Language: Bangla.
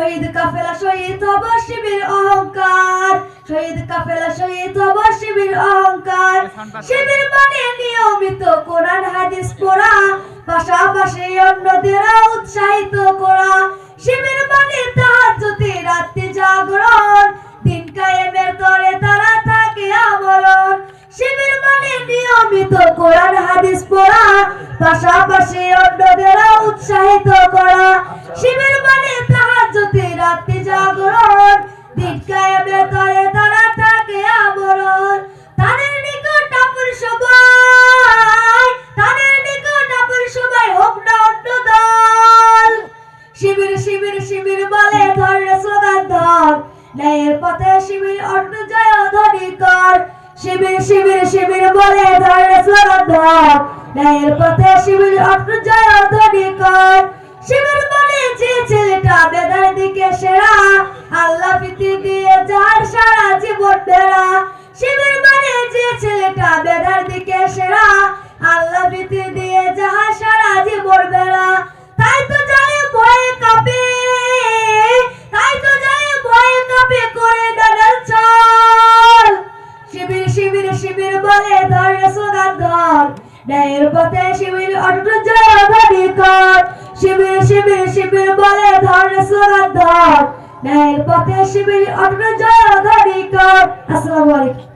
শহীদ কাফেলা শহীদ হব শিবির অহংকার, শহীদ কাফেলা শহীদ হব শিবির অহংকার। শিবির মানে নিয়মিত কোরআন হাদিস পড়া, পাশাপাশি অন্যদেরও উৎসাহিত করা। শিবির মানে তাহাজ্জুদে রাতে জাগরণ, দিন কায়েমের তরে তারা থাকে আমরণ। শিবির মানে নিয়মিত কোরআন হাদিস পড়া, পাশাপাশি অন্যদেরও উৎসাহিত করা। শিবির মানে তাহাজ্জুদে রাতে জাগরণ, দিন কায়েমের তরে তারা থাকে আমরণ। তাদের নিকট আপন সবাই, তাদের নিকট আপন সবাই হোক না অন্য দল। শিবির শিবির শিবির বলে ধরে স্লোগান ধর, ন্যায়ের পথে শিবির অন্য জয় ধ্বনি কর। শিবির শিবির শিবির বলে ধরে স্লোগান ধর, ন্যায়ের পথে শিবির অন্য জয় ধ্বনি কর। শিবির বলে যে ছেলেটা বেদার দিকে সেরা, আল্লাহ ভীতি দিয়ে যার সারা জীবন বেড়া। শিবির মানে যে ছেলেটা বেদার দিকে সেরা, আল্লাহ ভীতি দিয়ে যার সারা জীবন বেড়া। তাই তো যায় ভয়ে কাঁপে, তাই তো যায় ভয়ে কাঁপে করে ডানার ছল। শিবির শিবির শিবির বলে ধরে স্লোগান ধর, ন্যায়ের পথে শিবির অটুট জয় ধ্বনি কর। শিবির শিবির শিবির বলে ধরে স্লোগান ধর, ন্যায়ের পথে শিবির অটুট জয় ধ্বনি কর। আসসালামু আলাইকুম।